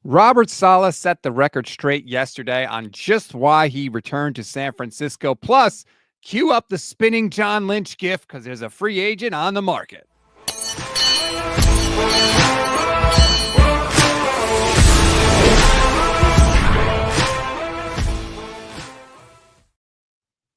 Robert Saleh set the record straight yesterday on just why he returned to San Francisco. Plus, cue up the spinning John Lynch gif because there's a free agent on the market.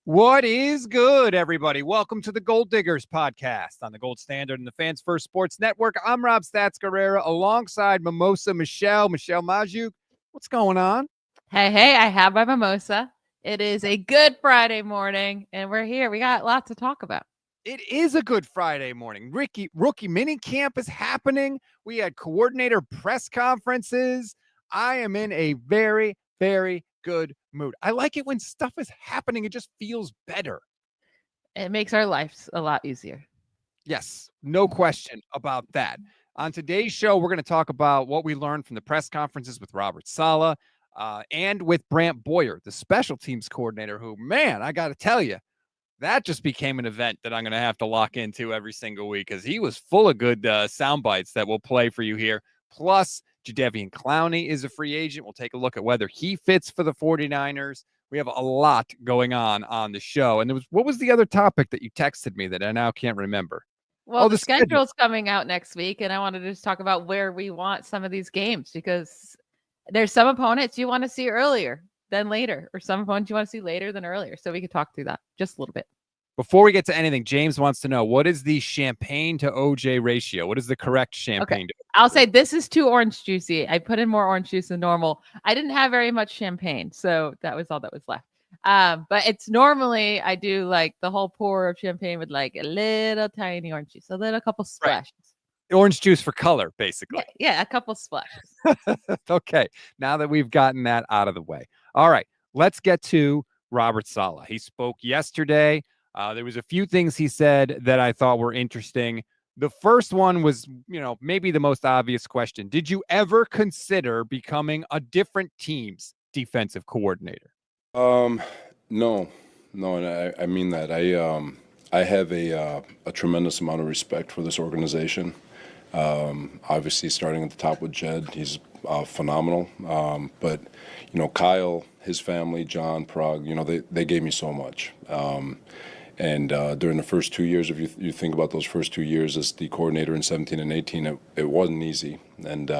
What is good, everybody? Welcome to the Gold Diggers podcast on the Gold Standard and the Fans First Sports Network. I'm Rob Stats Guerrera alongside Mimosa Michelle Majuk. What's going on? Hey, I have my mimosa. It is a good Friday morning, and we're here. We got lots to talk about. It is a good Friday morning. Rookie mini camp is happening. We had coordinator press conferences. I am in a very, very good mood. I like it when stuff is happening. It just feels better. It makes our lives a lot easier. Yes, no question about that. On today's show, we're going to talk about what we learned from the press conferences with Robert Saleh and with Brant Boyer, the special teams coordinator, who, man, I got to tell you, that just became an event that I'm going to have to lock into every single week because he was full of good sound bites that we'll play for you here. Plus, Jadeveon Clowney is a free agent. We'll take a look at whether he fits for the 49ers. We have a lot going on the show. And what was the other topic that you texted me that I now can't remember? Well, the schedule's coming out next week, and I wanted to just talk about where we want some of these games because there's some opponents you want to see earlier than later, or some opponents you want to see later than earlier. So we could talk through that just a little bit. Before we get to anything, James wants to know, what is the champagne to OJ ratio? What is the correct champagne? Okay. I'll say this is too orange juicy. I put in more orange juice than normal. I didn't have very much champagne, so that was all that was left. But it's normally I do like the whole pour of champagne with like a little tiny orange juice, a little couple splashes. Right. Orange juice for color, basically. Yeah, a couple splashes. Okay, now that we've gotten that out of the way. All right, let's get to Robert Saleh. He spoke yesterday. There was a few things he said that I thought were interesting. The first one was, maybe the most obvious question. Did you ever consider becoming a different team's defensive coordinator? No, and I mean that. I have a tremendous amount of respect for this organization. Obviously, starting at the top with Jed, he's phenomenal. But Kyle, his family, John, Prague, they gave me so much. And during the first 2 years, if you think about those first 2 years as the coordinator in 17 and 18, it wasn't easy, and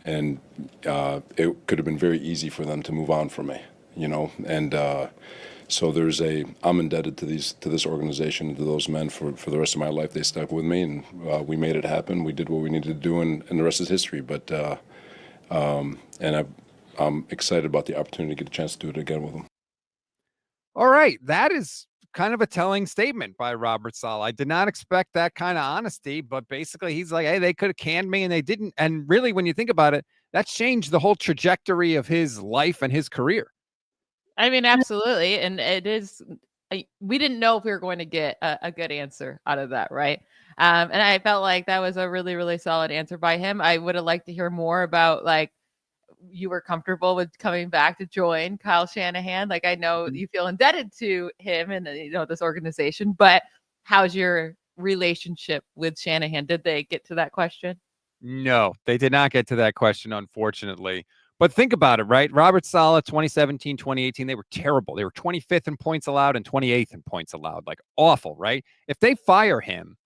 it could have been very easy for them to move on from me, and so I'm indebted to this organization, to those men for the rest of my life. They stuck with me, and we made it happen. We did what we needed to do, and the rest is history. But I'm excited about the opportunity to get a chance to do it again with them. All right, that is kind of a telling statement by Robert Saleh. I did not expect that kind of honesty, but basically he's like, hey, they could have canned me and they didn't. And really, when you think about it, that's changed the whole trajectory of his life and his career. I mean, absolutely. And it is, we didn't know if we were going to get a good answer out of that, right? And I felt like that was a really, really solid answer by him. I would have liked to hear more about, like, you were comfortable with coming back to join Kyle Shanahan. Like, I know you feel indebted to him and this organization, but how's your relationship with Shanahan? Did they get to that question? No, they did not get to that question, unfortunately. But think about it, right? Robert Saleh, 2017, 2018, they were terrible. They were 25th in points allowed and 28th in points allowed. Like, awful, right? If they fire him,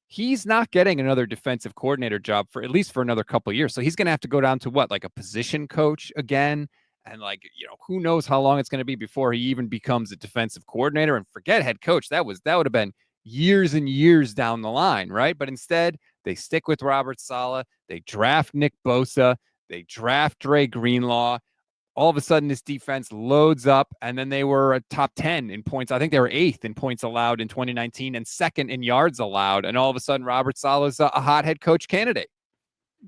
he's not getting another defensive coordinator job for at least for another couple of years. So he's going to have to go down to what, like a position coach again? And who knows how long it's going to be before he even becomes a defensive coordinator, and forget head coach. That would have been years and years down the line, right? But instead, they stick with Robert Saleh. They draft Nick Bosa. They draft Dre Greenlaw. All of a sudden, this defense loads up, and then they were a top 10 in points. I think they were 8th in points allowed in 2019 and 2nd in yards allowed. And all of a sudden, Robert Saleh is a hot head coach candidate.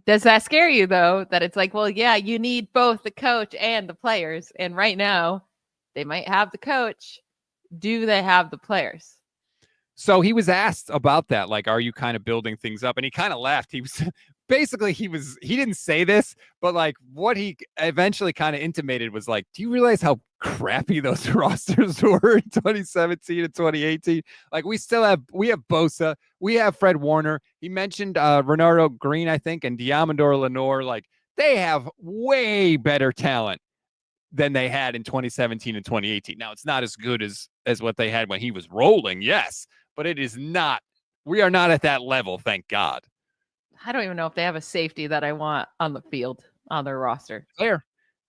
Does that scare you, though, that it's like, well, yeah, you need both the coach and the players. And right now, they might have the coach. Do they have the players? So he was asked about that, like, are you kind of building things up? And he kind of laughed. He was basically, he didn't say this, but like what he eventually kind of intimated was like, do you realize how crappy those rosters were in 2017 and 2018? Like, we have Bosa, we have Fred Warner. He mentioned Renardo Green, I think, and Diamondor Lenore. Like, They have way better talent than they had in 2017 and 2018. Now, it's not as good as what they had when he was rolling, yes, but it is not. We are not at that level, thank God. I don't even know if they have a safety that I want on the field on their roster. Fair.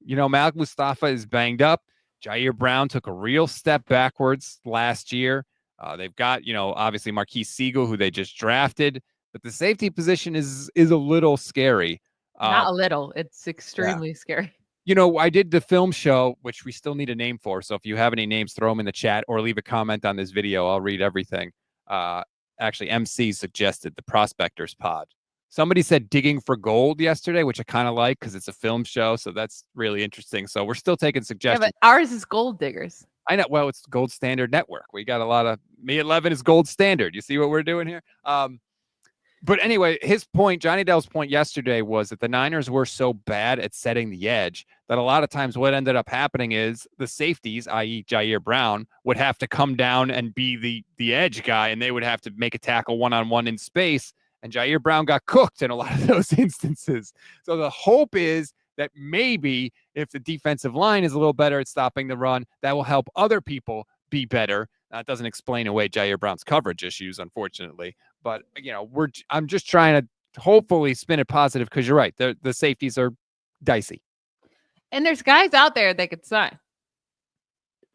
Malik Mustafa is banged up. Jair Brown took a real step backwards last year. They've got, obviously Marquise Siegel, who they just drafted, but the safety position is a little scary. Not a little. It's extremely scary. I did the film show, which we still need a name for. So if you have any names, throw them in the chat or leave a comment on this video. I'll read everything. Actually, MC suggested the Prospectors Pod. Somebody said digging for gold yesterday, which I kind of like because it's a film show. So that's really interesting. So we're still taking suggestions. Yeah, but ours is Gold Diggers. I know. Well, it's Gold Standard Network. We got a lot of Me at 11 is Gold Standard. You see what we're doing here? But anyway, his point, Johnny Dell's point yesterday was that the Niners were so bad at setting the edge that a lot of times what ended up happening is the safeties, i.e. Jair Brown, would have to come down and be the edge guy, and they would have to make a tackle one-on-one in space. And Jair Brown got cooked in a lot of those instances. So the hope is that maybe if the defensive line is a little better at stopping the run, that will help other people be better. That doesn't explain away Jair Brown's coverage issues, unfortunately. But, I'm just trying to hopefully spin it positive because you're right. The safeties are dicey. And there's guys out there that could sign.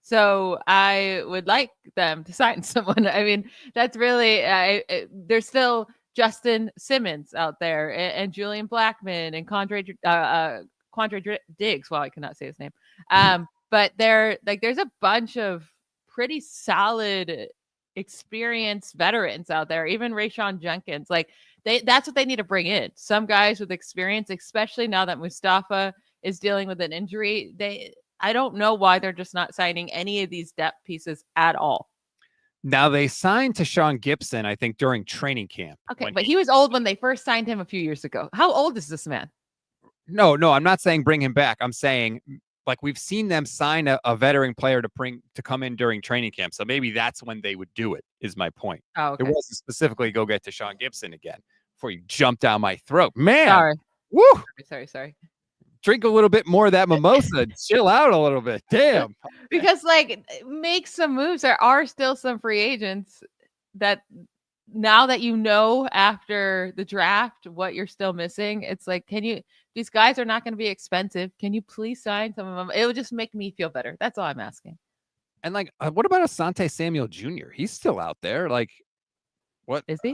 So I would like them to sign someone. I mean, that's really, there's still Justin Simmons out there and Julian Blackman and Quandre Diggs. Well, I cannot say his name. But there's a bunch of pretty solid experienced veterans out there, even Rayshon Jenkins. That's what they need to bring in. Some guys with experience, especially now that Mustafa is dealing with an injury. I don't know why they're just not signing any of these depth pieces at all. Now, they signed to Sean Gibson, I think, during training camp. Okay, but he was old when they first signed him a few years ago. How old is this man? No, I'm not saying bring him back. I'm saying, we've seen them sign a veteran player to come in during training camp. So maybe that's when they would do it, is my point. Oh, okay. It wasn't specifically go get to Sean Gibson again before you jump down my throat. Man. Sorry. Woo. Sorry. Drink a little bit more of that mimosa. Chill out a little bit. Damn. Because make some moves. There are still some free agents that now that after the draft what you're still missing, it's these guys are not going to be expensive. Can you please sign some of them? It would just make me feel better. That's all I'm asking. And what about Asante Samuel Jr.? He's still out there. What is he?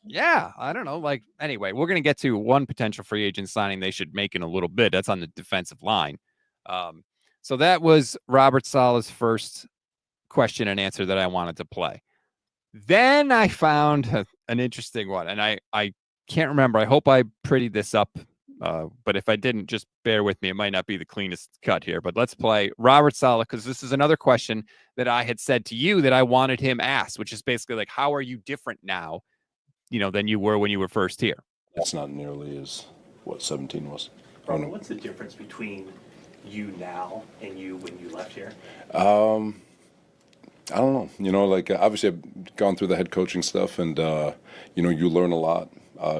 Yeah, I don't know. Anyway, we're going to get to one potential free agent signing they should make in a little bit. That's on the defensive line. So that was Robert Saleh's first question and answer that I wanted to play. Then I found an interesting one, and I can't remember. I hope I prettied this up, but if I didn't, just bear with me. It might not be the cleanest cut here, but let's play Robert Saleh because this is another question that I had said to you that I wanted him asked, which is basically how are you different now? Than you were when you were first here. It's not nearly as what 17 was. Robert, what's the difference between you now and you when you left here? I don't know. Obviously I've gone through the head coaching stuff, and you learn a lot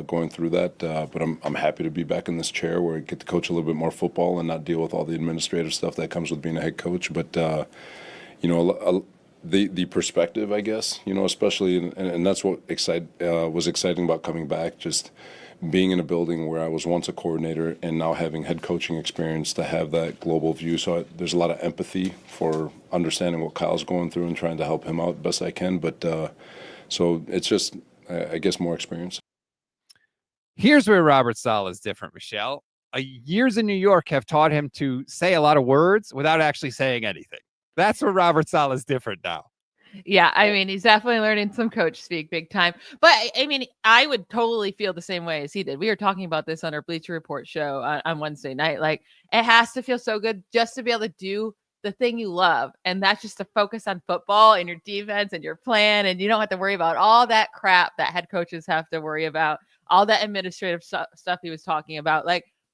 going through that. But I'm happy to be back in this chair where I get to coach a little bit more football and not deal with all the administrative stuff that comes with being a head coach. But the perspective, I guess, especially, and that's what was exciting about coming back, just being in a building where I was once a coordinator and now having head coaching experience to have that global view. So there's a lot of empathy for understanding what Kyle's going through and trying to help him out best I can. But so it's just, I guess, more experience. Here's where Robert Saleh is different, Michelle. Years in New York have taught him to say a lot of words without actually saying anything. That's where Robert Saleh is different now. Yeah, I mean, he's definitely learning some coach speak big time. But, I mean, I would totally feel the same way as he did. We were talking about this on our Bleacher Report show on Wednesday night. It has to feel so good just to be able to do the thing you love. And that's just to focus on football and your defense and your plan. And you don't have to worry about all that crap that head coaches have to worry about, all that administrative stuff he was talking about.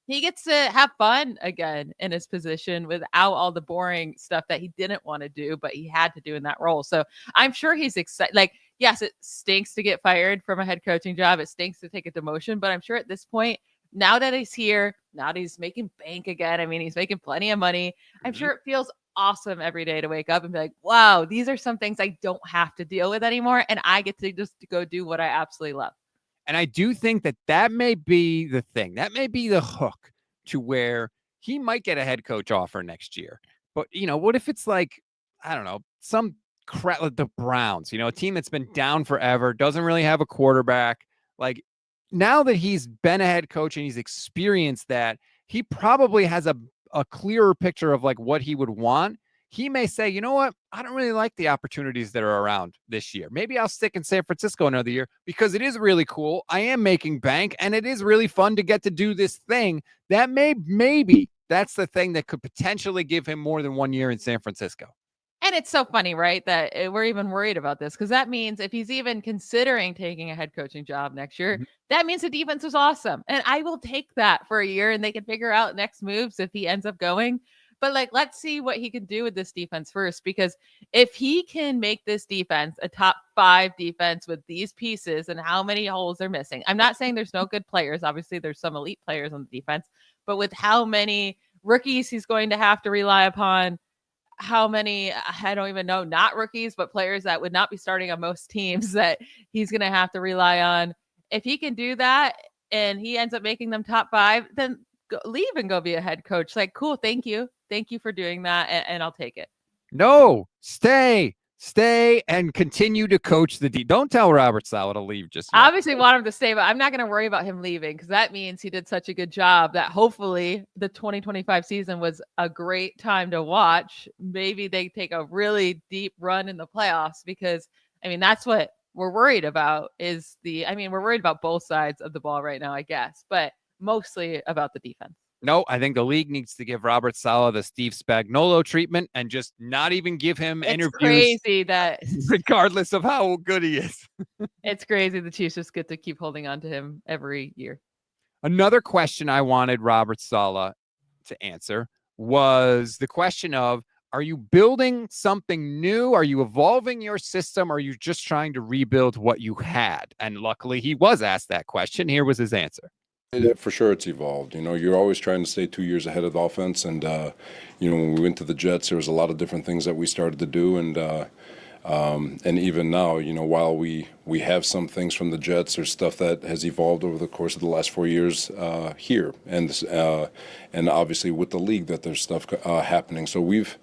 He gets to have fun again in his position without all the boring stuff that he didn't want to do, but he had to do in that role. So I'm sure he's excited. Yes, it stinks to get fired from a head coaching job. It stinks to take a demotion, but I'm sure at this point, now that he's here, now that he's making bank again, I mean, he's making plenty of money. I'm sure it feels awesome every day to wake up and be like, wow, these are some things I don't have to deal with anymore. And I get to just go do what I absolutely love. And I do think that may be the thing. That may be the hook to where he might get a head coach offer next year. But, what if it's like, I don't know, some crap like the Browns, a team that's been down forever, doesn't really have a quarterback. Like, now that he's been a head coach and he's experienced that, he probably has a clearer picture of like what he would want. He may say, you know what? I don't really like the opportunities that are around this year. Maybe I'll stick in San Francisco another year because it is really cool. I am making bank and it is really fun to get to do this thing. That maybe that's the thing that could potentially give him more than 1 year in San Francisco. And it's so funny, right, that we're even worried about this because that means if he's even considering taking a head coaching job next year, that means the defense is awesome. And I will take that for a year and they can figure out next moves if he ends up going. But like, let's see what he can do with this defense first, because if he can make this defense a top 5 defense with these pieces and how many holes they're missing, I'm not saying there's no good players. Obviously, there's some elite players on the defense, but with how many rookies he's going to have to rely upon, how many, I don't even know, not rookies, but players that would not be starting on most teams that he's going to have to rely on. If he can do that and he ends up making them top 5, then leave and go be a head coach. Like, cool. Thank you. Thank you for doing that. And I'll take it. No, stay and continue to coach the D. Don't tell Robert Saleh to leave just yet. I obviously want him to stay, but I'm not going to worry about him leaving because that means he did such a good job that hopefully the 2025 season was a great time to watch. Maybe they take a really deep run in the playoffs because, I mean, that's what we're worried about we're worried about both sides of the ball right now, I guess, but mostly about the defense. No, I think the league needs to give Robert Saleh the Steve Spagnuolo treatment and just not even give him interviews. Crazy that regardless of how good he is. It's crazy the Chiefs just get to keep holding on to him every year. Another question I wanted Robert Saleh to answer was the question of, are you building something new? Are you evolving your system? Or are you just trying to rebuild what you had? And luckily he was asked that question. Here was his answer. For sure, it's evolved. You're always trying to stay 2 years ahead of the offense. And, when we went to the Jets, there was a lot of different things that we started to do. And even now, while we have some things from the Jets, there's stuff that has evolved over the course of the last 4 years here. And obviously with the league that there's stuff happening. So we've,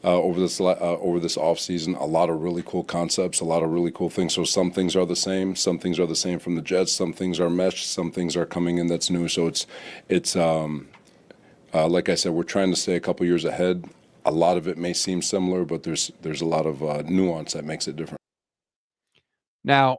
over this offseason, a lot of really cool concepts, a lot of really cool things. So some things are the same. Some things are the same from the Jets. Some things are meshed. Some things are coming in that's new. So it's like I said, we're trying to stay a couple years ahead. A lot of it may seem similar, but there's a lot of nuance that makes it different. Now,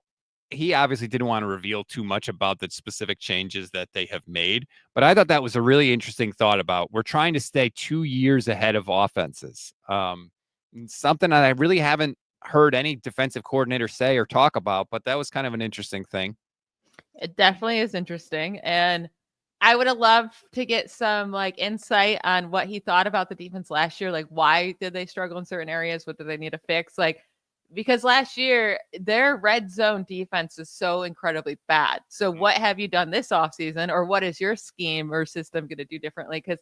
he obviously didn't want to reveal too much about the specific changes that they have made, but I thought that was a really interesting thought about we're trying to stay 2 years ahead of offenses. Something that I really haven't heard any defensive coordinator say or talk about, but that was kind of an interesting thing. It definitely is interesting. And I would have loved to get some insight on what he thought about the defense last year. Like, why did they struggle in certain areas? What do they need to fix? Because last year their red zone defense is so incredibly bad. So what have you done this offseason, or what is your scheme or system going to do differently? Because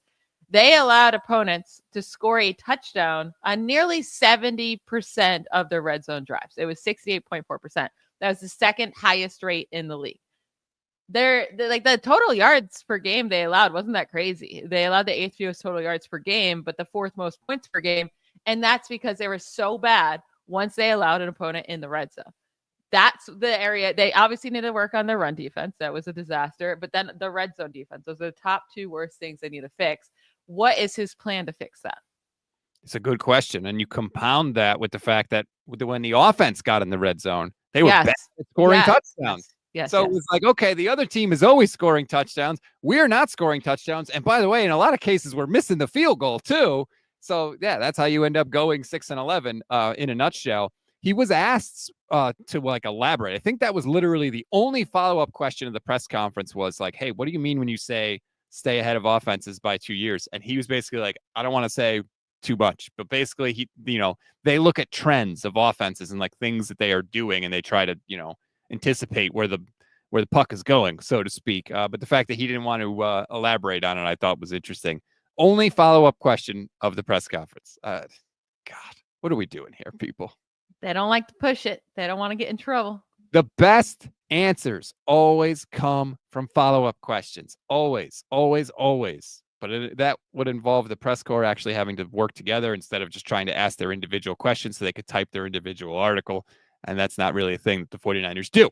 they allowed opponents to score a touchdown on nearly 70% of their red zone drives. It was 68.4%. That was the second highest rate in the league. They're the total yards per game they allowed wasn't that crazy. They allowed the 8th fewest total yards per game, but the 4th most points per game. And that's because they were so bad once they allowed an opponent in the red zone. That's the area they obviously need to work on their run defense. That was a disaster. But then the red zone defense, those are the top 2 worst things they need to fix. What is his plan to fix that? It's a good question. And you compound that with the fact that when the offense got in the red zone, they were bad at scoring touchdowns. Yes. It was like, okay, the other team is always scoring touchdowns. We're not scoring touchdowns. And by the way, in a lot of cases, we're missing the field goal too. So yeah, that's how you end up going 6-11 in a nutshell. He was asked to elaborate. I think that was literally the only follow-up question of the press conference was like, hey, what do you mean when you say stay ahead of offenses by 2 years? And he was basically like, I don't want to say too much, but basically they look at trends of offenses and things that they are doing and they try to, anticipate where where the puck is going, so to speak. But the fact that he didn't want to elaborate on it, I thought was interesting. Only follow-up question of the press conference. God, what are we doing here, people? They don't like to push it. They don't want to get in trouble. The best answers always come from follow-up questions. Always, always, always. But that would involve the press corps actually having to work together instead of just trying to ask their individual questions so they could type their individual article. And that's not really a thing that the 49ers do.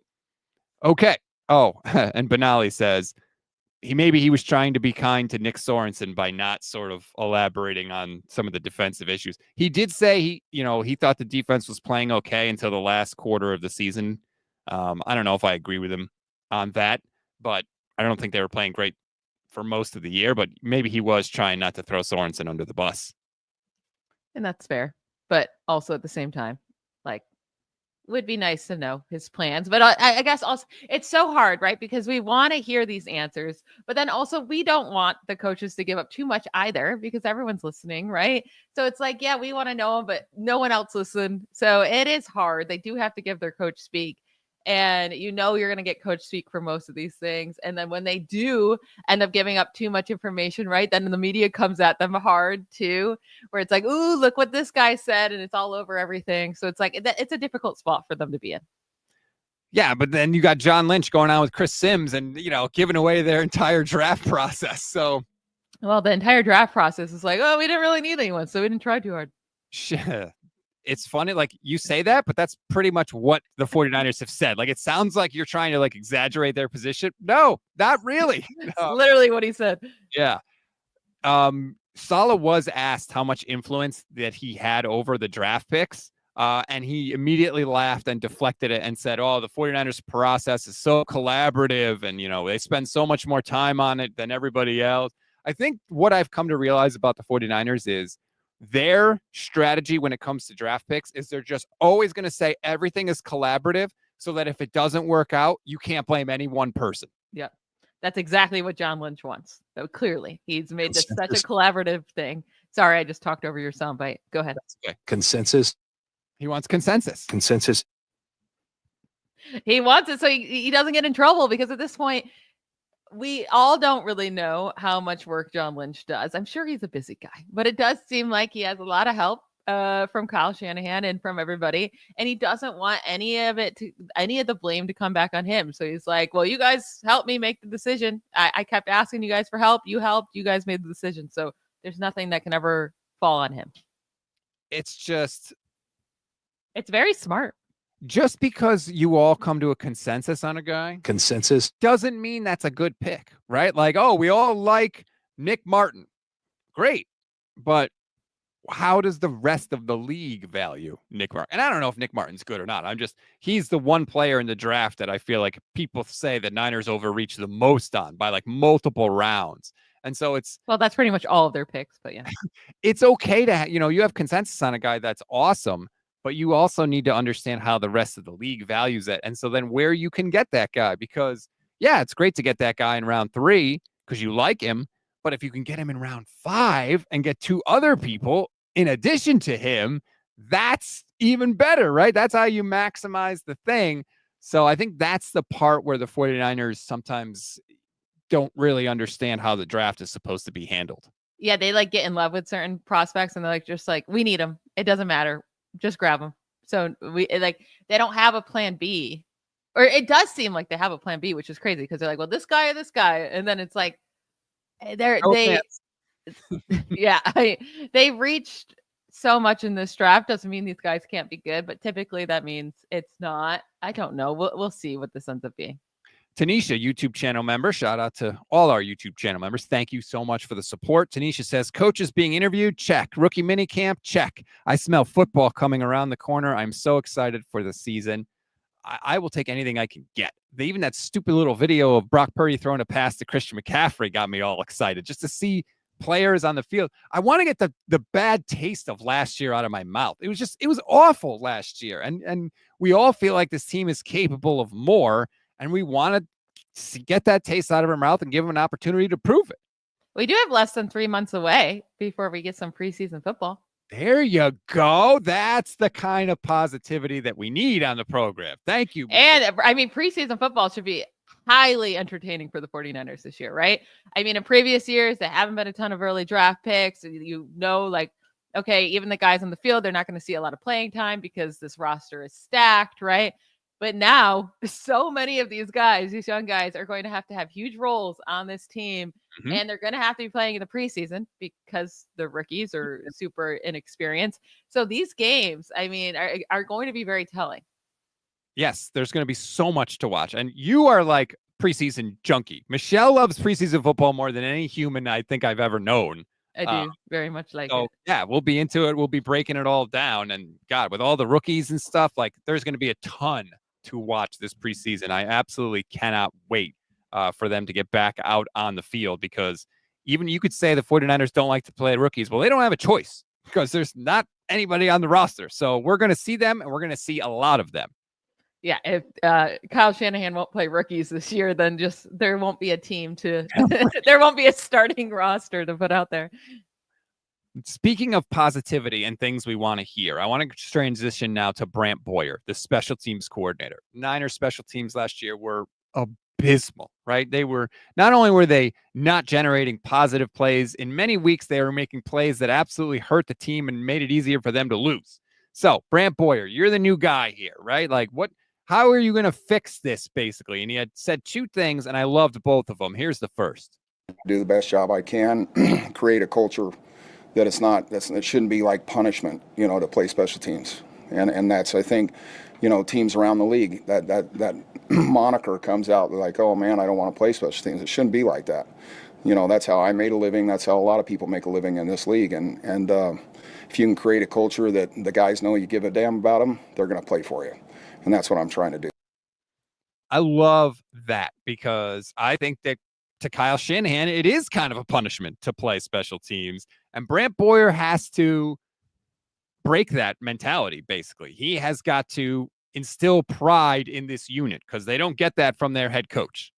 Okay. Oh, and Benali says maybe he was trying to be kind to Nick Sorensen by not sort of elaborating on some of the defensive issues. He did say he thought the defense was playing okay until the last quarter of the season. I don't know if I agree with him on that, but I don't think they were playing great for most of the year, but maybe he was trying not to throw Sorensen under the bus. And that's fair. But also at the same time, like, would be nice to know his plans. But I guess also it's so hard, right? Because we want to hear these answers, but then also we don't want the coaches to give up too much either because everyone's listening, right? So it's like, yeah, we want to know them, but no one else listened. So it is hard. They do have to give their coach speak. And you're going to get coach speak for most of these things. And then when they do end up giving up too much information, right, then the media comes at them hard too, where it's like, ooh, look what this guy said. And it's all over everything. So it's like, it's a difficult spot for them to be in. Yeah, but then you got John Lynch going on with Chris Sims and, giving away their entire draft process. So, well, the entire draft process is like, oh, we didn't really need anyone. So we didn't try too hard. It's funny, like you say that, but that's pretty much what the 49ers have said. Like, it sounds like you're trying to like exaggerate their position. No, not really. No. Literally what he said. Yeah. Saleh was asked how much influence that he had over the draft picks. And he immediately laughed and deflected it and said, oh, the 49ers process is so collaborative. And, they spend so much more time on it than everybody else. I think what I've come to realize about the 49ers is their strategy when it comes to draft picks is they're just always going to say everything is collaborative so that if it doesn't work out, you can't blame any one person. Yeah, that's exactly what John Lynch wants. So clearly he's made this such a collaborative thing. Sorry, I just talked over your soundbite. Go ahead. Okay. Consensus. He wants consensus. Consensus. He wants it so he doesn't get in trouble because at this point, we all don't really know how much work John Lynch does. I'm sure he's a busy guy, but it does seem like he has a lot of help from Kyle Shanahan and from everybody. And he doesn't want any of the blame to come back on him. So he's like, well, you guys helped me make the decision. I kept asking you guys for help. You helped. You guys made the decision. So there's nothing that can ever fall on him. It's very smart. Just because you all come to a consensus on a guy doesn't mean that's a good pick, right? Like, oh, we all like Nick Martin. Great. But how does the rest of the league value Nick Martin? And I don't know if Nick Martin's good or not. He's the one player in the draft that I feel like people say the Niners overreach the most on by like multiple rounds. And so that's pretty much all of their picks, but yeah, it's okay to, you have consensus on a guy that's awesome. But you also need to understand how the rest of the league values it. And so then where you can get that guy, because yeah, it's great to get that guy in round 3 because you like him. But if you can get him in round 5 and get 2 other people in addition to him, that's even better, right? That's how you maximize the thing. So I think that's the part where the 49ers sometimes don't really understand how the draft is supposed to be handled. Yeah. They like get in love with certain prospects and they're like, just like, we need them. It doesn't matter. Just grab them. So they don't have a plan B, or it does seem like they have a plan B, which is crazy because they're like, well, this guy or this guy. And then it's like, they reached so much in this draft. Doesn't mean these guys can't be good, but typically that means it's not. I don't know. We'll see what this ends up being. Tanisha, YouTube channel member. Shout out to all our YouTube channel members. Thank you so much for the support. Tanisha says, coaches being interviewed, check. Rookie minicamp, check. I smell football coming around the corner. I'm so excited for the season. I will take anything I can get. Even that stupid little video of Brock Purdy throwing a pass to Christian McCaffrey got me all excited just to see players on the field. I want to get the bad taste of last year out of my mouth. It was awful last year. And we all feel like this team is capable of more. And we want to get that taste out of our mouth and give them an opportunity to prove it. We do have less than 3 months away before we get some preseason football. There you go. That's the kind of positivity that we need on the program. Thank you. And I mean, preseason football should be highly entertaining for the 49ers this year, right? I mean, in previous years, there haven't been a ton of early draft picks. Like, okay, even the guys on the field, they're not going to see a lot of playing time because this roster is stacked, right? But now, so many of these guys, these young guys, are going to have huge roles on this team. Mhm. And they're going to have to be playing in the preseason because the rookies are super inexperienced. So these games, I mean, are going to be very telling. Yes, there's going to be so much to watch. And you are like preseason junkie. Michelle loves preseason football more than any human I think I've ever known. I do very much like So it. yeah, we'll be into it. We'll be breaking it all down. And God, with all the rookies and stuff, like there's going to be a ton to watch this preseason. I absolutely cannot wait for them to get back out on the field, because even you could say the 49ers don't like to play rookies. Well, they don't have a choice because there's not anybody on the roster. So we're going to see them, and we're going to see a lot of them. Yeah, if Kyle Shanahan won't play rookies this year, then just there won't be a team to there won't be a starting roster to put out there. Speaking of positivity and things we want to hear, I want to transition now to Brant Boyer, the special teams coordinator. Niners special teams last year were abysmal, right? Not only were they not generating positive plays, in many weeks they were making plays that absolutely hurt the team and made it easier for them to lose. So, Brant Boyer, you're the new guy here, right? Like, how are you going to fix this, basically? And he had said two things, and I loved both of them. Here's the first. Do the best job I can, create a culture that it shouldn't be like punishment, to play special teams. And that's, I think, teams around the league, that moniker comes out like, oh man, I don't want to play special teams. It shouldn't be like that. That's how I made a living. That's how a lot of people make a living in this league. And if you can create a culture that the guys know you give a damn about them, they're going to play for you. And that's what I'm trying to do. I love that, because I think that to Kyle Shanahan, it is kind of a punishment to play special teams. And Brant Boyer has to break that mentality, basically. He has got to instill pride in this unit, because they don't get that from their head coach.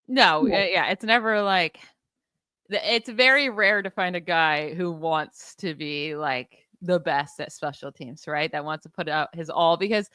No, yeah, it's never like, it's very rare to find a guy who wants to be like the best at special teams, right? That wants to put out his all, because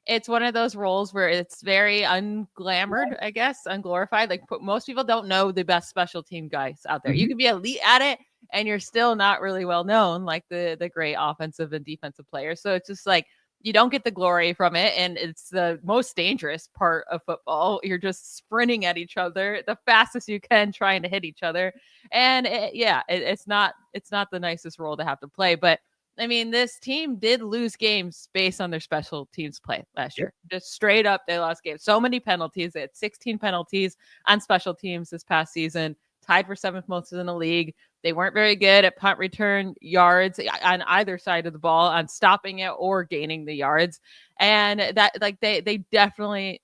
it's one of those roles where it's very unglamored, I guess, unglorified. Like most people don't know the best special team guys out there. You can be elite at it and you're still not really well known, like the great offensive and defensive players. So it's just like, you don't get the glory from it. And it's the most dangerous part of football. You're just sprinting at each other the fastest you can, trying to hit each other. And it's not the nicest role to have to play. But I mean, this team did lose games based on their special teams play last year. Just straight up, they lost games. So many penalties. They had 16 penalties on special teams this past season, tied for 7th most in the league. They weren't very good at punt return yards on either side of the ball, on stopping it or gaining the yards. And that, like, they definitely,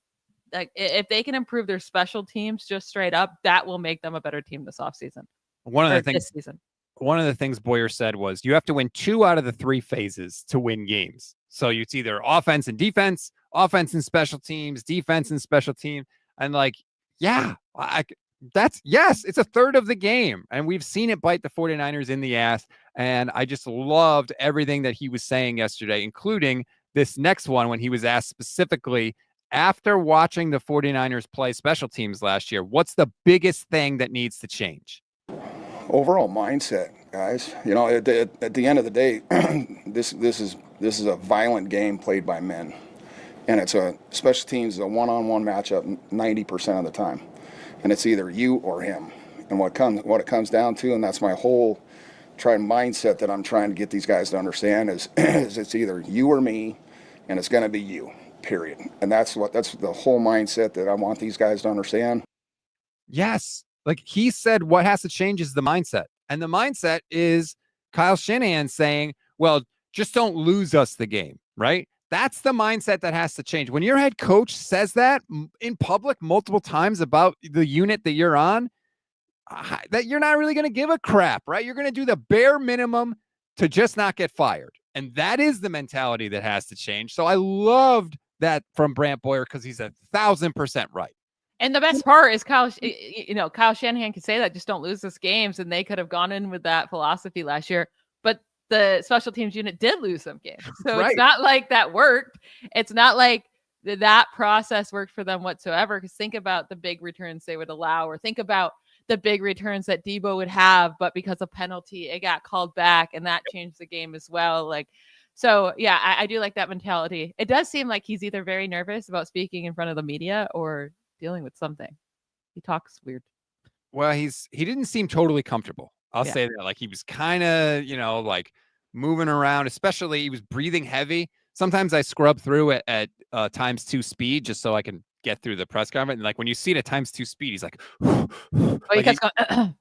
like, if they can improve their special teams just straight up, that will make them a better team this offseason. This season. One of the things Boyer said was you have to win 2 out of the 3 phases to win games. So it's either offense and defense, offense and special teams, defense and special team. And like, yeah, it's a third of the game. And we've seen it bite the 49ers in the ass. And I just loved everything that he was saying yesterday, including this next one when he was asked specifically, after watching the 49ers play special teams last year, what's the biggest thing that needs to change? Overall mindset, guys. At the end of the day, this is a violent game played by men, and it's a special teams is a one-on-one matchup 90% of the time, and it's either you or him. And what it comes down to, and that's my whole mindset that I'm trying to get these guys to understand is it's either you or me, and it's going to be you. Period. And that's the whole mindset that I want these guys to understand. Yes. Like he said, what has to change is the mindset. And the mindset is Kyle Shanahan saying, well, just don't lose us the game, right? That's the mindset that has to change. When your head coach says that in public multiple times about the unit that you're on, that you're not really going to give a crap, right? You're going to do the bare minimum to just not get fired. And that is the mentality that has to change. So I loved that from Brant Boyer, because he's 1,000% right. And the best part is Kyle Shanahan could say that, just don't lose this games. And they could have gone in with that philosophy last year, but the special teams unit did lose some games. So It's not like that worked. It's not like that process worked for them whatsoever. Because think about the big returns they would allow, or think about the big returns that Debo would have, but because of penalty, it got called back, and that changed the game as well. Like, so yeah, I do like that mentality. It does seem like he's either very nervous about speaking in front of the media or dealing with something. He talks weird. Well, he didn't seem totally comfortable. I'll Yeah. say that. Like he was kind of, like moving around, especially he was breathing heavy. Sometimes I scrub through it at times 2 speed just so I can get through the press conference. And like when you see it at times 2 speed, he's like, Oh, he like kept going.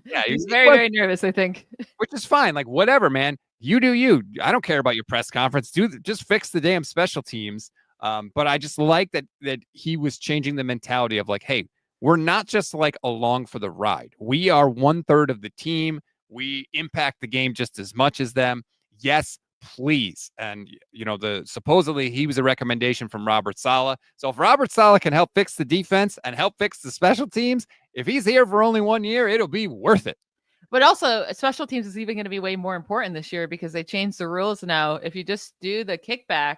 yeah, He's very, very nervous, I think. which is fine. Like whatever, man. You do you. I don't care about your press conference. Just fix the damn special teams. But I just like that he was changing the mentality of like, hey, we're not just like along for the ride. We are 1/3 of the team. We impact the game just as much as them. Yes, please. And supposedly he was a recommendation from Robert Saleh. So if Robert Saleh can help fix the defense and help fix the special teams, if he's here for only 1 year, it'll be worth it. But also, special teams is even going to be way more important this year because they changed the rules now. If you just do the kickback,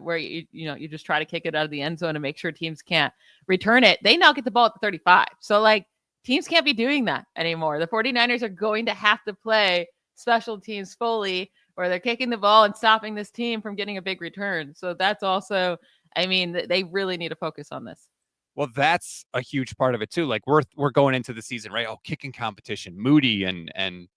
where you just try to kick it out of the end zone and make sure teams can't return it, they now get the ball at the 35. So like teams can't be doing that anymore. The 49ers are going to have to play special teams fully, or they're kicking the ball and stopping this team from getting a big return. So that's also, I mean, they really need to focus on this. Well, that's a huge part of it too. Like we're going into the season, right? Oh, kicking competition. Moody and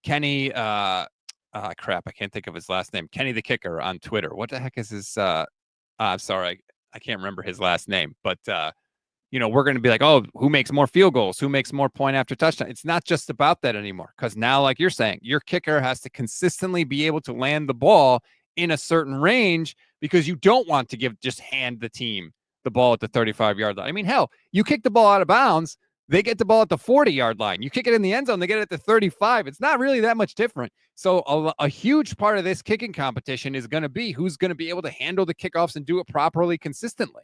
Kenny. Crap, I can't think of his last name. Kenny the kicker on Twitter. What the heck is his? I'm sorry, I can't remember his last name. But we're going to be like, oh, who makes more field goals? Who makes more point after touchdown? It's not just about that anymore. Because now, like you're saying, your kicker has to consistently be able to land the ball in a certain range because you don't want to just hand the team the ball at the 35-yard line. I mean, hell, you kick the ball out of bounds, they get the ball at the 40-yard line. You kick it in the end zone, they get it at the 35. It's not really that much different. So a huge part of this kicking competition is going to be who's going to be able to handle the kickoffs and do it properly consistently.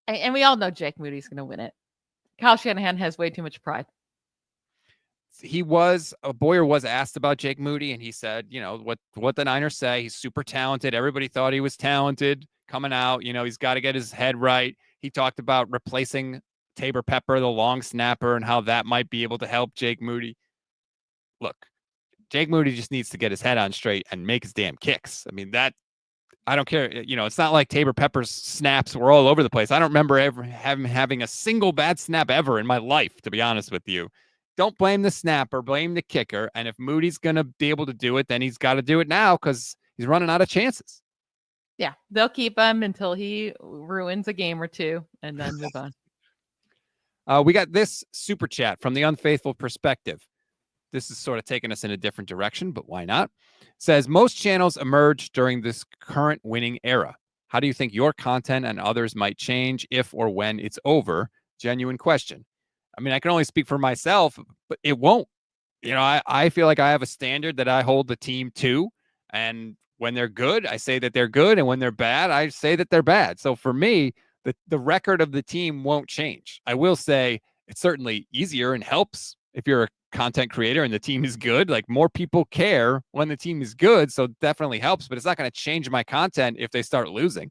And we all know Jake Moody's going to win it. Kyle Shanahan has way too much pride. Boyer was asked about Jake Moody, and he said, what the Niners say. He's super talented. Everybody thought he was talented coming out. He's got to get his head right. He talked about replacing Tabor Pepper, the long snapper, and how that might be able to help Jake Moody. Look, Jake Moody just needs to get his head on straight and make his damn kicks. I mean, I don't care. It's not like Tabor Pepper's snaps were all over the place. I don't remember ever having a single bad snap ever in my life, to be honest with you. Don't blame the snapper, blame the kicker. And if Moody's going to be able to do it, then he's got to do it now because he's running out of chances. Yeah, they'll keep him until he ruins a game or two and then move on. We got this super chat from the Unfaithful Perspective. This is sort of taking us in a different direction, but why not? It says, most channels emerge during this current winning era. How do you think your content and others might change if or when it's over? Genuine question. I mean, I can only speak for myself, but it won't. I feel like I have a standard that I hold the team to. And when they're good, I say that they're good. And when they're bad, I say that they're bad. So for me, the record of the team won't change. I will say it's certainly easier and helps if you're a content creator and the team is good. Like more people care when the team is good. So it definitely helps, but it's not going to change my content if they start losing.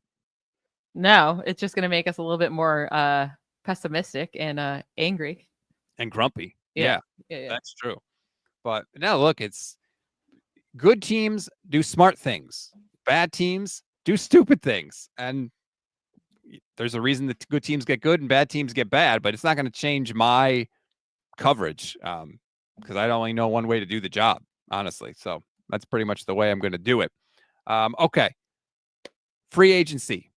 No, it's just going to make us a little bit more pessimistic and angry and grumpy. Yeah, yeah, that's true. But now look, it's good teams do smart things. Bad teams do stupid things. And there's a reason that good teams get good and bad teams get bad, but it's not going to change my coverage because I only know one way to do the job, honestly. So that's pretty much the way I'm going to do it. Okay. Free agency.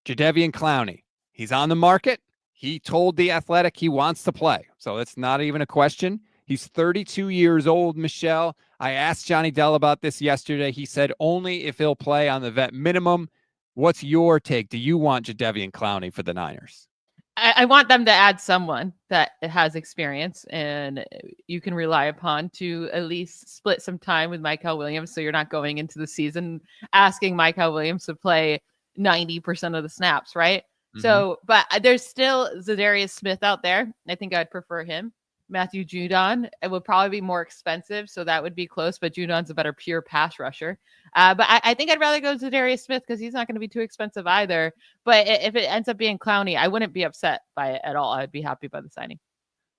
Jadeveon Clowney. He's on the market. He told The Athletic he wants to play. So that's not even a question. He's 32 years old, Michelle. I asked Johnny Dell about this yesterday. He said only if he'll play on the vet minimum. What's your take? Do you want Jadeveon Clowney for the Niners? I want them to add someone that has experience and you can rely upon to at least split some time with Michael Williams. So you're not going into the season asking Michael Williams to play 90% of the snaps, right? Mm-hmm. So, but there's still Zadarius Smith out there. I think I'd prefer him. Matthew Judon. It would probably be more expensive, so that would be close, but Judon's a better pure pass rusher. But I think I'd rather go to Darius Smith because he's not going to be too expensive either. But if it ends up being Clowney, I wouldn't be upset by it at all. I'd be happy by the signing.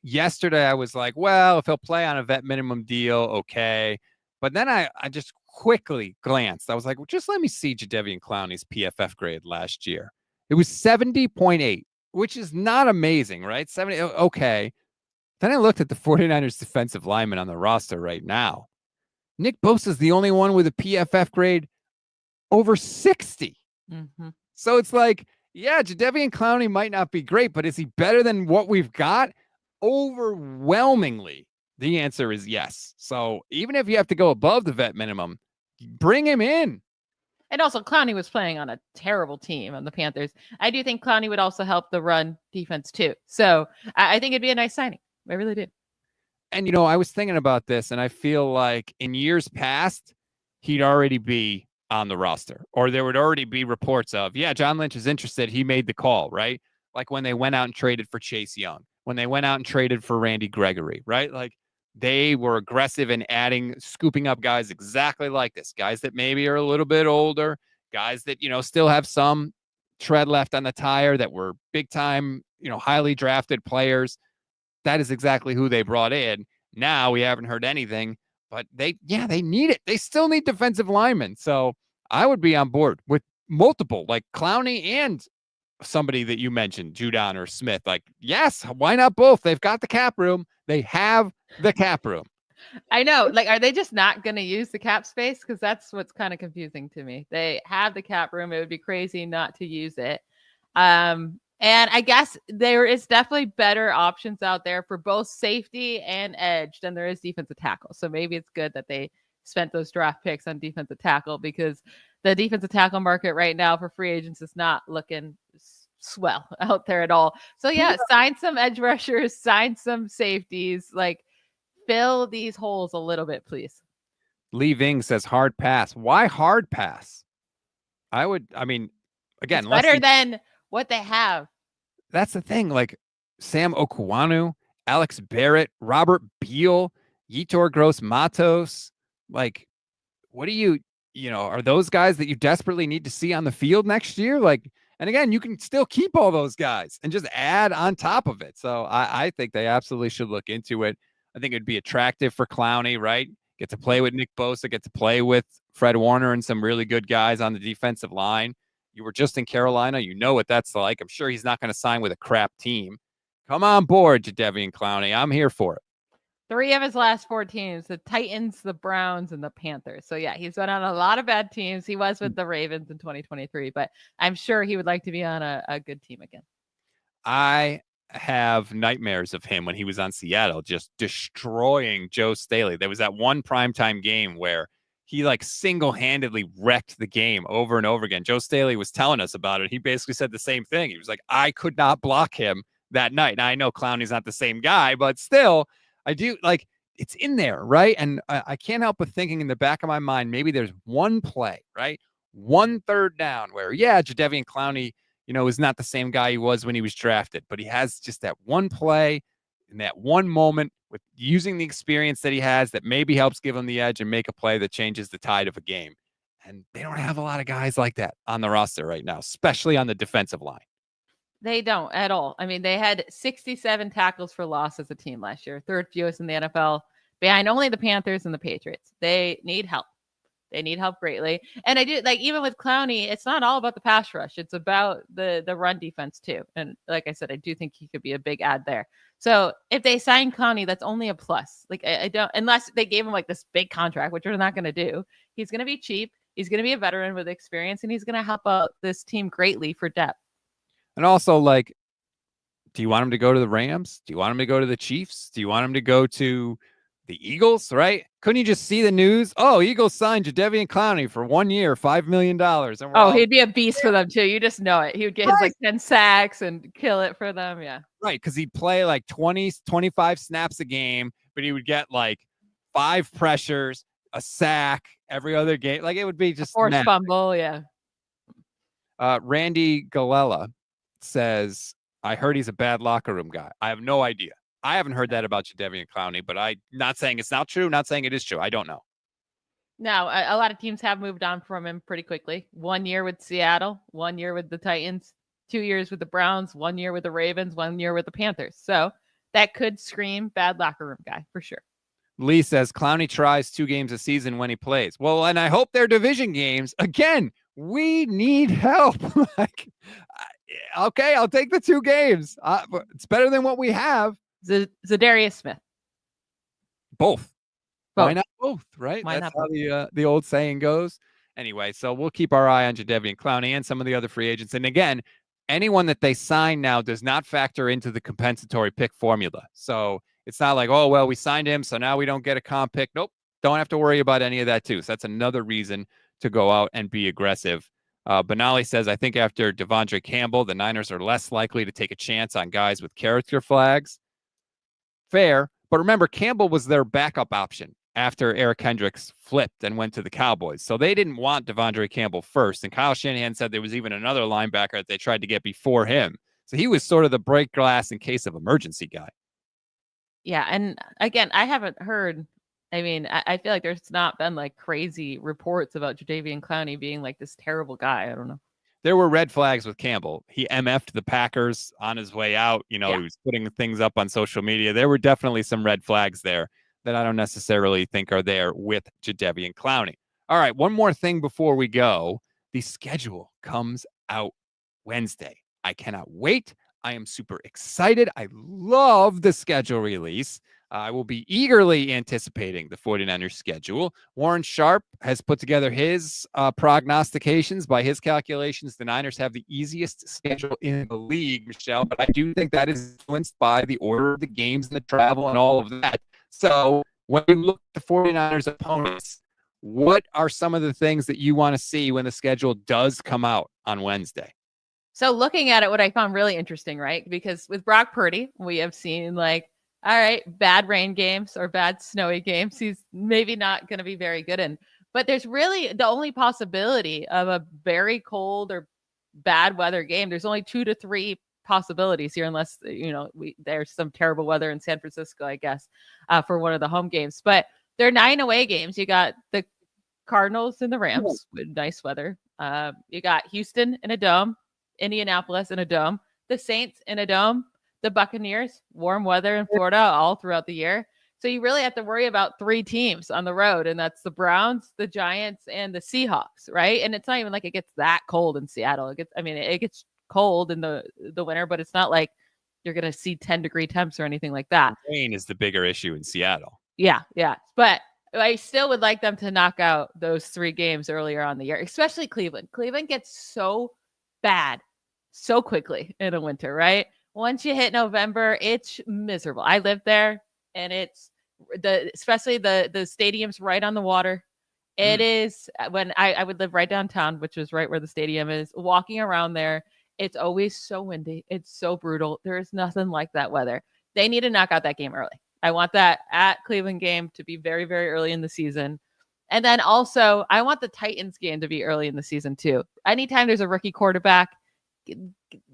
Yesterday, I was like, well, if he'll play on a vet minimum deal, okay. But then I just quickly glanced. I was like, well, just let me see Jadeveon Clowney's PFF grade last year. It was 70.8, which is not amazing, right? 70, okay. Then I looked at the 49ers defensive lineman on the roster right now. Nick Bosa is the only one with a PFF grade over 60. Mm-hmm. So it's like, yeah, Jadeveon Clowney might not be great, but is he better than what we've got? Overwhelmingly, the answer is yes. So even if you have to go above the vet minimum, bring him in. And also, Clowney was playing on a terrible team on the Panthers. I do think Clowney would also help the run defense too. So I think it'd be a nice signing. I really do. And, I was thinking about this, and I feel like in years past, he'd already be on the roster, or there would already be reports of, yeah, John Lynch is interested. He made the call, right? Like when they went out and traded for Chase Young, when they went out and traded for Randy Gregory, right? Like they were aggressive in scooping up guys exactly like this, guys that maybe are a little bit older, guys that, still have some tread left on the tire, that were big time, highly drafted players. That is exactly who they brought in. Now we haven't heard anything, but they need it. They still need defensive linemen. So I would be on board with multiple, like Clowney and somebody that you mentioned, Judon or Smith. Like, yes, why not both? They've got the cap room. They have the cap room. I know. Like, are they just not going to use the cap space? Because that's what's kind of confusing to me. They have the cap room. It would be crazy not to use it. And I guess there is definitely better options out there for both safety and edge than there is defensive tackle. So maybe it's good that they spent those draft picks on defensive tackle, because the defensive tackle market right now for free agents is not looking swell out there at all. So yeah, sign some edge rushers, sign some safeties, like fill these holes a little bit, please. Lee Ving says hard pass. Why hard pass? Again, it's better than what they have. That's the thing. Like Sam Okwanu, Alex Barrett, Robert Beal, Yetur Gross-Matos. Like, what do you are those guys that you desperately need to see on the field next year? Like, and again, you can still keep all those guys and just add on top of it. So I think they absolutely should look into it. I think it'd be attractive for Clowney, right? Get to play with Nick Bosa, get to play with Fred Warner and some really good guys on the defensive line. You were just in Carolina. You know what that's like. I'm sure he's not going to sign with a crap team. Come on board, Jadeveon Clowney. I'm here for it. 3 of his last 4 teams, the Titans, the Browns, and the Panthers. So yeah, he's been on a lot of bad teams. He was with the Ravens in 2023, but I'm sure he would like to be on a good team again. I have nightmares of him when he was on Seattle, just destroying Joe Staley. There was that one primetime game where he like single-handedly wrecked the game over and over again. Joe Staley was telling us about it. He basically said the same thing. He was like, I could not block him that night. Now I know Clowney's not the same guy, but still, I do like it's in there, right? And I can't help but thinking in the back of my mind, maybe there's one play, right? 1 3rd down where, yeah, Jadeveon Clowney, is not the same guy he was when he was drafted, but he has just that one play in that one moment with using the experience that he has that maybe helps give him the edge and make a play that changes the tide of a game. And they don't have a lot of guys like that on the roster right now, especially on the defensive line. They don't at all. I mean, they had 67 tackles for loss as a team last year, 3rd fewest in the NFL, behind only the Panthers and the Patriots. They need help. They need help greatly. And I do like, even with Clowney, it's not all about the pass rush. It's about the run defense too. And like I said, I do think he could be a big add there. So if they sign Clowney, that's only a plus. Like I don't, unless they gave him like this big contract, which they're not going to do. He's going to be cheap. He's going to be a veteran with experience, and he's going to help out this team greatly for depth. And also, like, do you want him to go to the Rams? Do you want him to go to the Chiefs? Do you want him to go to the Eagles, right? Couldn't you just see the news? Oh, Eagles signed Jadeveon Clowney for 1 year, $5 million. And he'd be a beast for them too. You just know it. He would get his like 10 sacks and kill it for them. Yeah. Right. Because he'd play like 20, 25 snaps a game, but he would get like 5 pressures, a sack every other game. Like it would be just forced fumble. Yeah. Randy Galella says, I heard he's a bad locker room guy. I have no idea. I haven't heard that about Jadeveon Clowney, but I'm not saying it's not true, not saying it is true. I don't know. No, a lot of teams have moved on from him pretty quickly. 1 year with Seattle, 1 year with the Titans, 2 years with the Browns, 1 year with the Ravens, 1 year with the Panthers. So that could scream bad locker room guy for sure. Lee says Clowney tries 2 games a season when he plays. Well, and I hope they're division games. Again, we need help. Like, okay, I'll take the 2 games. It's better than what we have. Zadarius Smith. Both. Why not both, right? Why That's not how the old saying goes. Anyway, so we'll keep our eye on Jadeveon Clowney and some of the other free agents. And again, anyone that they sign now does not factor into the compensatory pick formula. So it's not like, oh, well, we signed him, so now we don't get a comp pick. Nope. Don't have to worry about any of that, too. So that's another reason to go out and be aggressive. Benali says, I think after Devondre Campbell, the Niners are less likely to take a chance on guys with character flags. Fair. But remember, Campbell was their backup option after Eric Hendricks flipped and went to the Cowboys. So they didn't want Devondre Campbell first. And Kyle Shanahan said there was even another linebacker that they tried to get before him. So he was sort of the break glass in case of emergency guy. Yeah. And again, I haven't heard, I mean, I feel like there's not been like crazy reports about Jadeveon Clowney being like this terrible guy. I don't know. There were red flags with Campbell. He MF'd the Packers on his way out. He was putting things up on social media. There were definitely some red flags there that I don't necessarily think are there with Jadeveon Clowney. All right, one more thing before we go. The schedule comes out Wednesday. I cannot wait. I am super excited. I love the schedule release. I will be eagerly anticipating the 49ers schedule. Warren Sharp has put together his prognostications. By his calculations, the Niners have the easiest schedule in the league, Michelle, but I do think that is influenced by the order of the games and the travel and all of that. So when you look at the 49ers opponents, what are some of the things that you want to see when the schedule does come out on Wednesday? So looking at it, what I found really interesting, right? Because with Brock Purdy, we have seen like, all right, bad rain games or bad snowy games. He's maybe not going to be very good in, but there's really the only possibility of a very cold or bad weather game. There's only 2 to 3 possibilities here, unless, there's some terrible weather in San Francisco, I guess, for one of the home games, but there are 9 away games. You got the Cardinals and the Rams with nice weather. You got Houston in a dome, Indianapolis in a dome, the Saints in a dome, the Buccaneers, warm weather in Florida all throughout the year. So you really have to worry about 3 teams on the road, and that's the Browns, the Giants, and the Seahawks, right? And it's not even like it gets that cold in Seattle. It gets cold in the winter, but it's not like you're going to see 10-degree temps or anything like that. Rain is the bigger issue in Seattle. Yeah. But I still would like them to knock out those 3 games earlier on the year, especially Cleveland. Cleveland gets so bad so quickly in the winter, right? Once you hit November, it's miserable. I live there, and it's especially the stadium's right on the water. It is when I would live right downtown, which is right where the stadium is. Walking around there, it's always so windy. It's so brutal. There is nothing like that weather. They need to knock out that game early. I want that at Cleveland game to be very, very early in the season. And then also, I want the Titans game to be early in the season too. Anytime there's a rookie quarterback,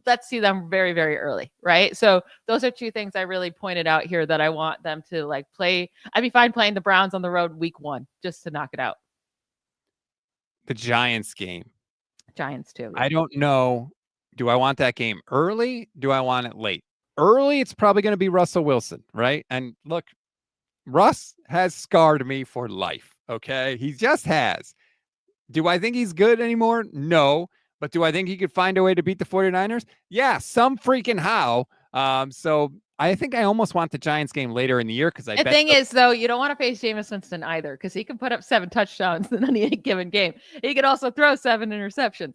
let's see them very, very early, right? So those are 2 things I really pointed out here that I want them to like play. I'd be fine playing the Browns on the road week 1 just to knock it out. The Giants game. Giants too. I don't know. Do I want that game early? Do I want it late? Early, it's probably going to be Russell Wilson, right? And look, Russ has scarred me for life, okay? He just has. Do I think he's good anymore? No. But do I think he could find a way to beat the 49ers? Yeah, some freaking how. So I think I almost want the Giants game later in the year because the thing is, though, you don't want to face Jameis Winston either because he can put up 7 touchdowns in any given game. He could also throw 7 interceptions.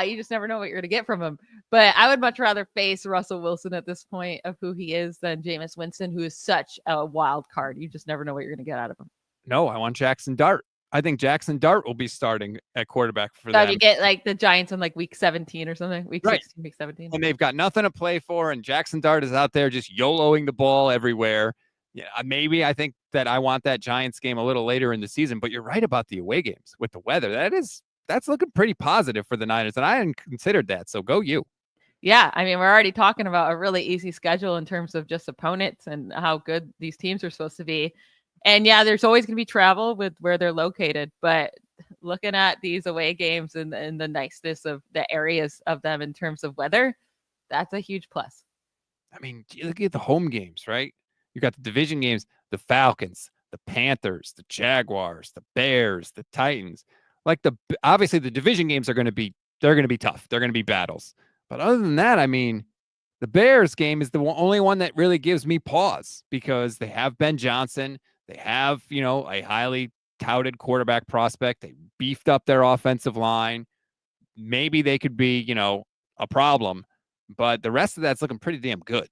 You just never know what you're going to get from him. But I would much rather face Russell Wilson at this point of who he is than Jameis Winston, who is such a wild card. You just never know what you're going to get out of him. No, I want Jackson Dart. I think Jackson Dart will be starting at quarterback for so them. You get like the Giants in like week 17 or something, week 16, week 17. And they've got nothing to play for, and Jackson Dart is out there just YOLOing the ball everywhere. Yeah, maybe I think that I want that Giants game a little later in the season, but you're right about the away games with the weather. That's looking pretty positive for the Niners, and I hadn't considered that, so go you. Yeah, I mean, we're already talking about a really easy schedule in terms of just opponents and how good these teams are supposed to be. And yeah, there's always going to be travel with where they're located, but looking at these away games and the niceness of the areas of them in terms of weather, that's a huge plus. I mean, you look at the home games, right? You got the division games, the Falcons, the Panthers, the Jaguars, the Bears, the Titans. Like obviously the division games they're going to be tough. They're going to be battles. But other than that, I mean, the Bears game is the only one that really gives me pause because they have Ben Johnson. They have, a highly touted quarterback prospect. They beefed up their offensive line. Maybe they could be, a problem, but the rest of that's looking pretty damn good.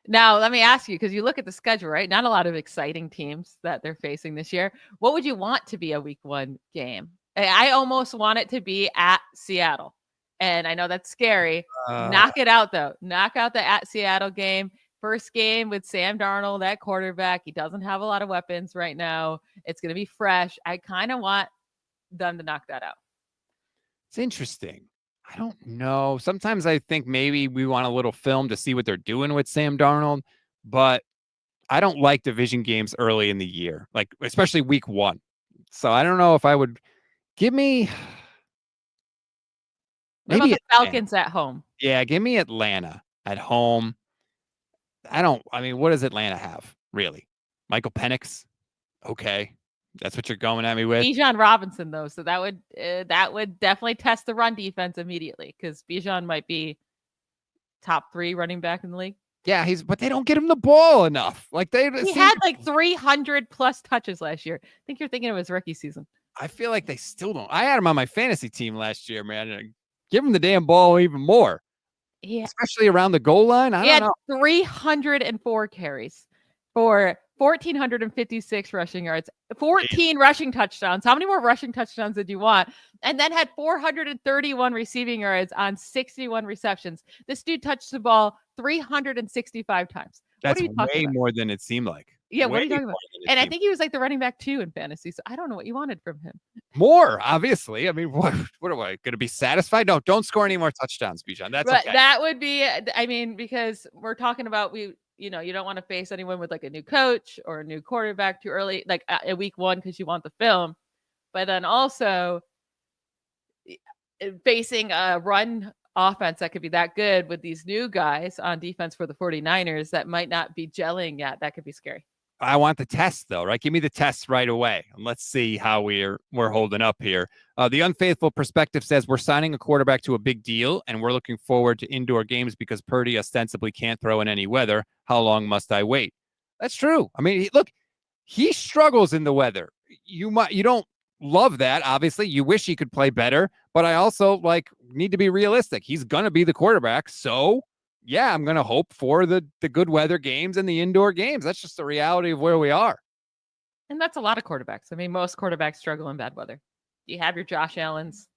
Now, let me ask you, because you look at the schedule, right? Not a lot of exciting teams that they're facing this year. What would you want to be a week 1 game? I almost want it to be at Seattle. And I know that's scary. Knock it out, though. Knock out the at Seattle game. First game with Sam Darnold, that quarterback. He doesn't have a lot of weapons right now. It's going to be fresh. I kind of want them to knock that out. It's interesting. I don't know. Sometimes I think maybe we want a little film to see what they're doing with Sam Darnold, but I don't like division games early in the year, like especially week 1. So I don't know if I would give me maybe the Falcons at home. Yeah, give me Atlanta at home. What does Atlanta have, really? Michael Penix? Okay. That's what you're going at me with. Bijan Robinson, though, so that would definitely test the run defense immediately because Bijan might be top 3 running back in the league. Yeah, but they don't get him the ball enough. He had like 300 plus touches last year. I think you're thinking of his rookie season. I feel like they still don't. I had him on my fantasy team last year, man. Give him the damn ball even more. Yeah, especially around the goal line. I don't know. 304 carries for 1,456 rushing yards, 14 rushing touchdowns. How many more rushing touchdowns did you want? And then had 431 receiving yards on 61 receptions. This dude touched the ball 365 times. That's way more than it seemed like. Yeah, what are you talking about? And I think he was like the running back 2 in fantasy. So I don't know what you wanted from him. More, obviously. I mean, what am I going to be satisfied? No, don't score any more touchdowns, Bijan. That's okay. That would be, because we're talking about you don't want to face anyone with like a new coach or a new quarterback too early, like a week 1 because you want the film. But then also facing a run offense that could be that good with these new guys on defense for the 49ers that might not be gelling yet. That could be scary. I want the test, though, right? Give me the test right away. And let's see how we're holding up here. The Unfaithful Perspective says we're signing a quarterback to a big deal, and we're looking forward to indoor games because Purdy ostensibly can't throw in any weather. How long must I wait? That's true. I mean, look, he struggles in the weather. You don't love that, obviously. You wish he could play better, but I also need to be realistic. He's going to be the quarterback, so yeah, I'm going to hope for the good weather games and the indoor games. That's just the reality of where we are. And that's a lot of quarterbacks. I mean, most quarterbacks struggle in bad weather. You have your Josh Allens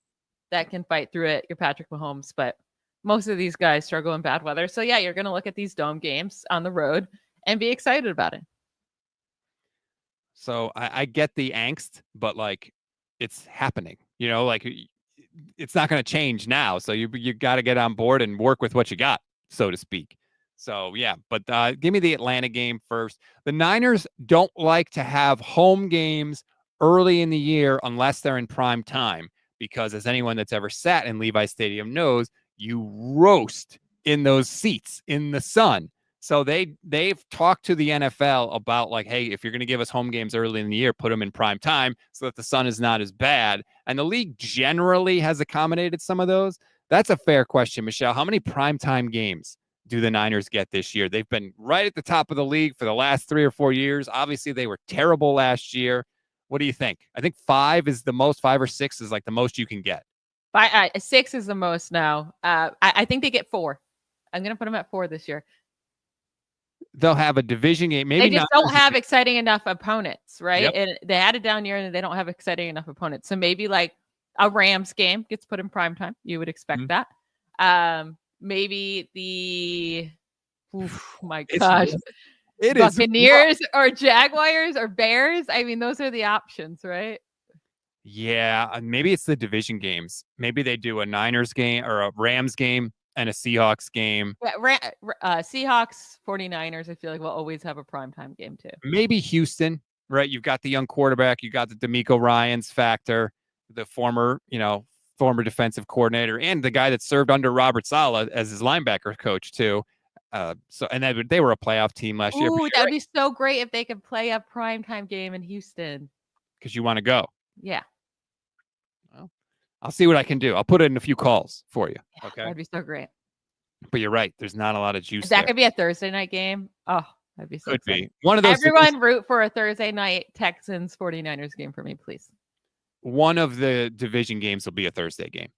that can fight through it, your Patrick Mahomes, but most of these guys struggle in bad weather. So yeah, you're going to look at these dome games on the road and be excited about it. So I get the angst, but it's happening, it's not going to change now. So you got to get on board and work with what you got, so to speak. So, yeah, but give me the Atlanta game first. The Niners don't like to have home games early in the year unless they're in prime time, because as anyone that's ever sat in Levi Stadium knows, you roast in those seats in the sun. So they've talked to the NFL about hey, if you're going to give us home games early in the year, put them in prime time so that the sun is not as bad. And the league generally has accommodated some of those. That's a fair question, Michelle. How many primetime games do the Niners get this year? They've been right at the top of the league for the last 3 or 4 years. Obviously, they were terrible last year. What do you think? I think 5 is the most. 5 or 6 is the most you can get. 6 is the most now. I think they get 4. I'm going to put them at 4 this year. They'll have a division game. Maybe they just don't have exciting enough opponents, right? Yep. And they had it down here, and they don't have exciting enough opponents. So maybe a Rams game gets put in prime time. You would expect that. Maybe my gosh, it Buccaneers or Jaguars or Bears. I mean, those are the options, right? Yeah, maybe it's the division games. Maybe they do a Niners game or a Rams game and a Seahawks game. Yeah, Seahawks, 49ers, I feel like we'll always have a primetime game too. Maybe Houston, right? You've got the young quarterback. You got the D'Amico Ryans factor, the former defensive coordinator, and the guy that served under Robert Saleh as his linebacker coach too. And they were a playoff team last year. Ooh, that would be so great if they could play a primetime game in Houston. Because you want to go. Yeah. Well, I'll see what I can do. I'll put in a few calls for you. Yeah, okay. That'd be so great. But you're right. There's not a lot of juice. That there. could be a Thursday night game. Oh, that'd be so Could exciting. be. One of those. Everyone root for a Thursday night Texans 49ers game for me, please. One of the division games will be a Thursday game,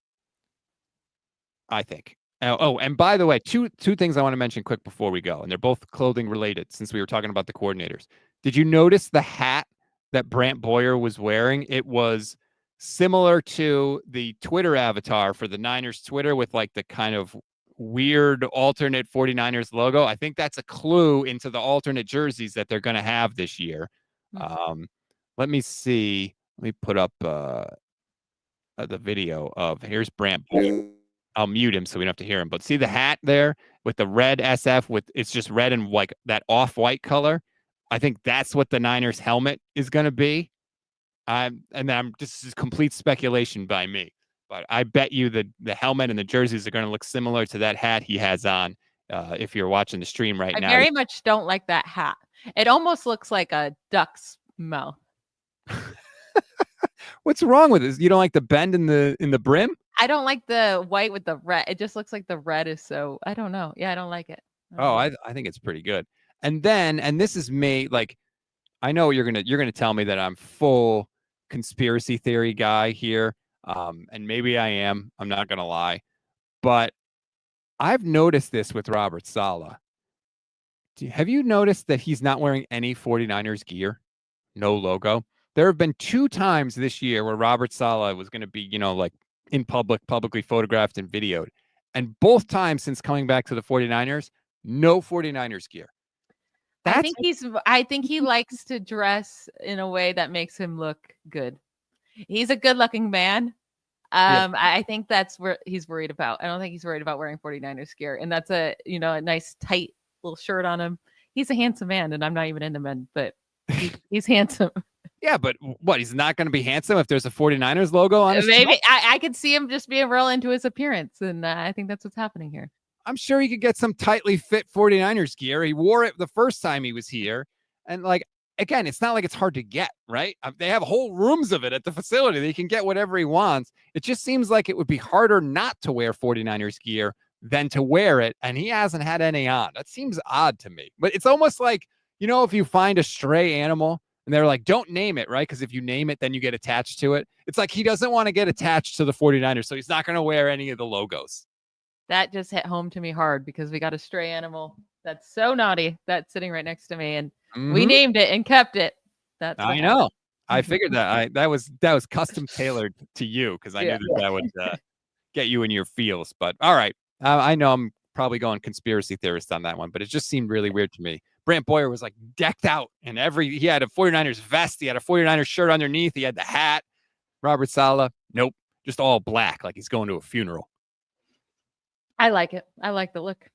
I think. Oh, and by the way, two things I want to mention quick before we go, and they're both clothing related since we were talking about the coordinators. Did you notice the hat that Brant Boyer was wearing? It was similar to the Twitter avatar for the Niners Twitter with like the kind of weird alternate 49ers logo. I think that's a clue into the alternate jerseys that they're going to have this year. Let me see. Let me put up the video of here's Brant Boyer. I'll mute him so we don't have to hear him. But see the hat there with the red SF with it's just red and like that off-white color. I think that's what the Niners helmet is going to be. This is complete speculation by me, but I bet you the helmet and the jerseys are going to look similar to that hat he has on. If you're watching the stream right now, I very much don't like that hat. It almost looks like a duck's mouth. What's wrong with this? You don't like the bend in the brim? I don't like the white with the red. It just looks like the red is so. I don't know. Yeah, I don't like it. I think it's pretty good. And this is me. Like, I know you're gonna tell me that I'm full conspiracy theory guy here, and maybe I am. I'm not gonna lie, but I've noticed this with Robert Saleh. Have you noticed that he's not wearing any 49ers gear? No logo. There have been 2 times this year where Robert Saleh was going to be, like in publicly photographed and videoed. And both times since coming back to the 49ers, no 49ers gear. I think he likes to dress in a way that makes him look good. He's a good-looking man. I think that's where he's worried about. I don't think he's worried about wearing 49ers gear. And that's a nice tight little shirt on him. He's a handsome man, and I'm not even into men, but he's handsome. Yeah, but what? He's not going to be handsome if there's a 49ers logo on his Maybe I could see him just being real into his appearance, and I think that's what's happening here. I'm sure he could get some tightly fit 49ers gear. He wore it the first time he was here. And like, again, it's not like it's hard to get, right? They have whole rooms of it at the facility. They can get whatever he wants. It just seems like it would be harder not to wear 49ers gear than to wear it. And he hasn't had any on. That seems odd to me. But it's almost like, if you find a stray animal and they're like, don't name it, right? Because if you name it, then you get attached to it. It's like he doesn't want to get attached to the 49ers. So he's not going to wear any of the logos. That just hit home to me hard because we got a stray animal that's so naughty that's sitting right next to me, and we named it and kept it. I know. I figured that was custom tailored to you because I knew that would get you in your feels. But all right, I know I'm probably going conspiracy theorist on that one, but it just seemed really weird to me. Brant Boyer was like decked out and he had a 49ers vest, he had a 49ers shirt underneath, he had the hat. Robert Saleh, nope, just all black, like he's going to a funeral. I like it. I like the look.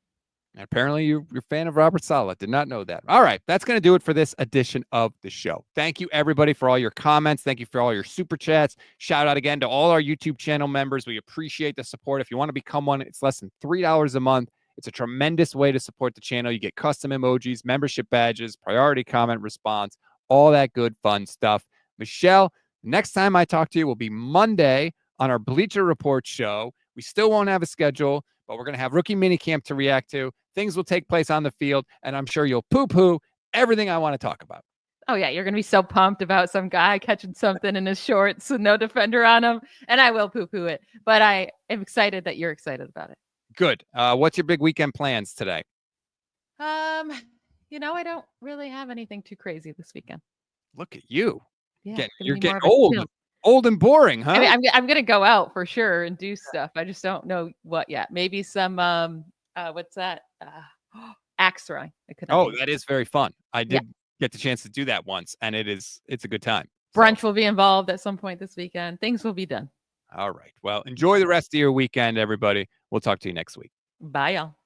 And apparently you're a fan of Robert Saleh. Did not know that. All right. That's going to do it for this edition of the show. Thank you, everybody, for all your comments. Thank you for all your super chats. Shout out again to all our YouTube channel members. We appreciate the support. If you want to become one, it's less than $3 a month. It's a tremendous way to support the channel. You get custom emojis, membership badges, priority comment response, all that good, fun stuff. Michelle, next time I talk to you will be Monday on our Bleacher Report show. We still won't have a schedule, but we're going to have rookie minicamp to react to. Things will take place on the field, and I'm sure you'll poo-poo everything I want to talk about. Oh, yeah. You're going to be so pumped about some guy catching something in his shorts and no defender on him, and I will poo-poo it. But I am excited that you're excited about it. Good. What's your big weekend plans today? I don't really have anything too crazy this weekend. Look at you. Yeah, You're getting old and boring, huh? I mean, I'm going to go out for sure and do stuff. I just don't know what yet. Maybe some, what's that? Axe throwing. That is very fun. I did get the chance to do that once, and it's a good time. Brunch will be involved at some point this weekend. Things will be done. All right. Well, enjoy the rest of your weekend, everybody. We'll talk to you next week. Bye, y'all.